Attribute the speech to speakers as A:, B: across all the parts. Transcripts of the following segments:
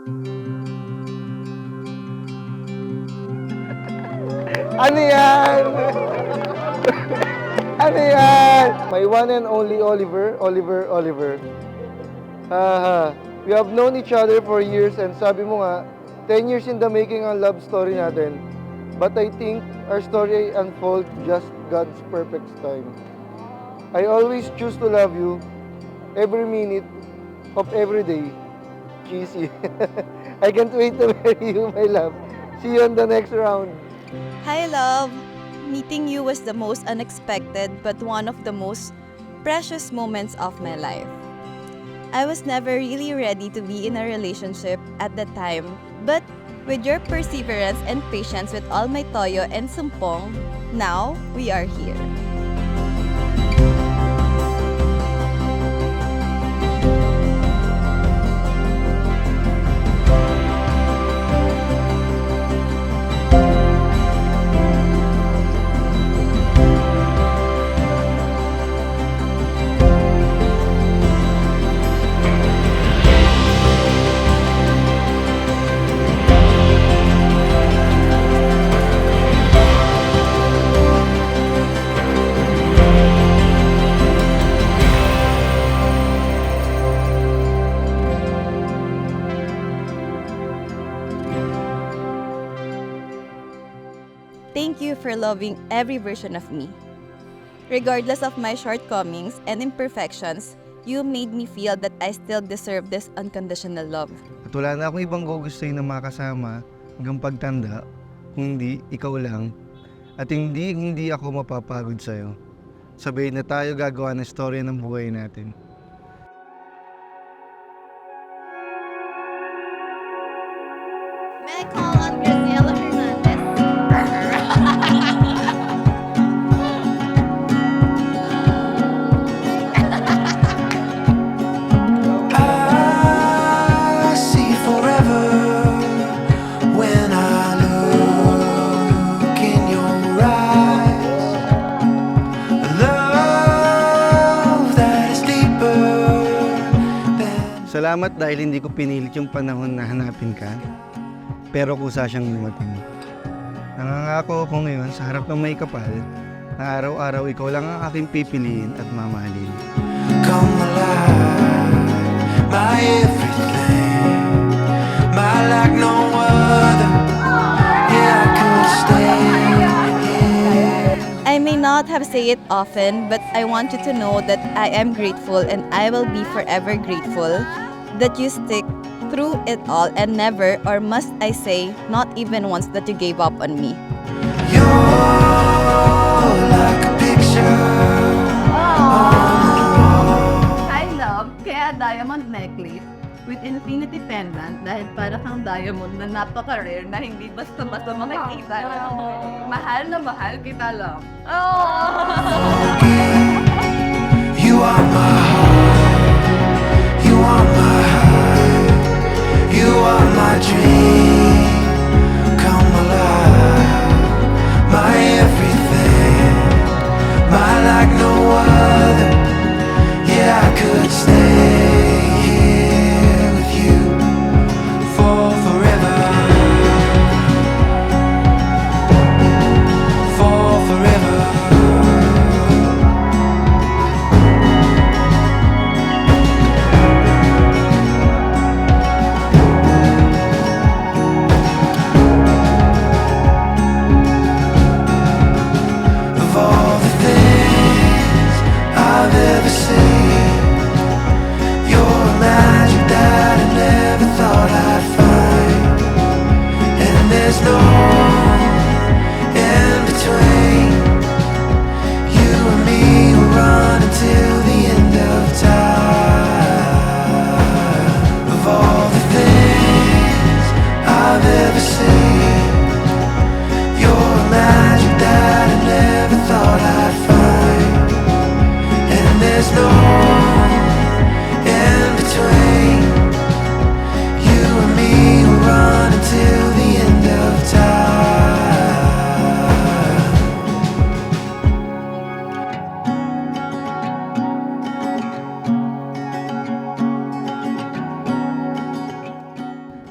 A: Ano yan? Ano yan? My one and only Oliver. Haha. We have known each other for years and sabi mo nga, 10 years in the making ang love story natin. But I think our story unfolds just God's perfect time. I always choose to love you every minute of every day. Cheesy. I can't wait to marry you, my love. See you on the next round.
B: Hi, love. Meeting you was the most unexpected but one of the most precious moments of my life. I was never really ready to be in a relationship at the time, but with your perseverance and patience with all my toyo and sumpong, now we are here. Thank you for loving every version of me. Regardless of my shortcomings and imperfections, you made me feel that I still deserve this unconditional love.
A: At wala na akong ibang gugustuhin na makasama hanggang pagtanda, kung hindi, ikaw lang. At hindi ako mapapagod sa'yo. Sabay na tayo gagawa ng storya ng buhay natin.
B: May I call on Graciela Hernandez?
C: I see forever when I look in your eyes. A love that is deeper than.
A: Salamat dahil hindi ko pinilit yung panahon na hanapin ka, pero kusa siyang dumating. Nangangako ako ngayon sa harap ng may kapal na araw-araw ikaw lang ang aking pipiliin at mamahalin.
C: Come alive, my everything, my like no other. Yeah, I could stay here.
B: I may not have said it often, but I want you to know that I am grateful and I will be forever grateful that you stick through it all and never, or must I say, not even once that you gave up on me.
C: You're like a picture.
D: Hi, love. Kaya diamond necklace with infinity pendant dahil para kang diamond na napaka-rare na hindi basta-basta makikita. Mahal na mahal kita, love.
C: You are my heart. You are my heart. You are my dream. Come alive, my everything, my like no other. Yeah, I could stay here with you for forever. For forever.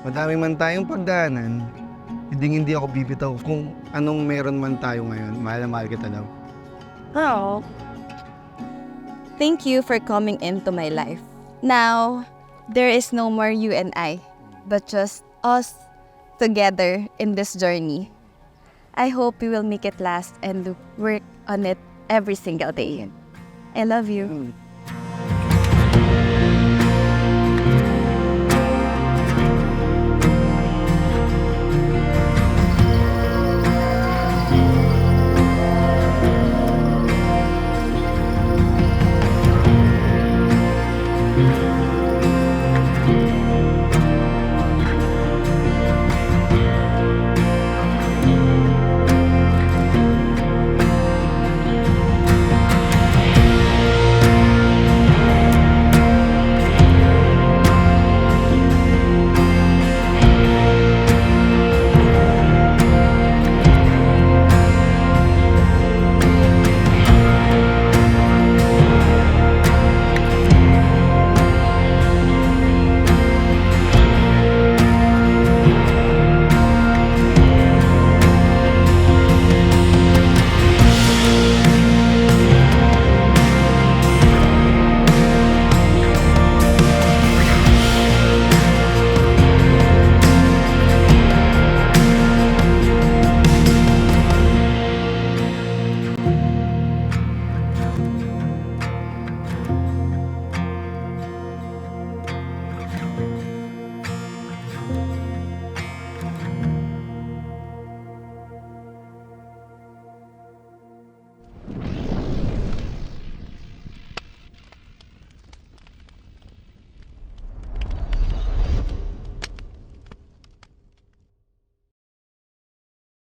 A: Madami man tayong pagdaanan, hindi ako bibitaw kung anong meron man tayo ngayon. Mahal na mahal kita, love.
B: Oh. Thank you for coming into my life. Now, there is no more you and I, but just us together in this journey. I hope we will make it last and work on it every single day. I love you.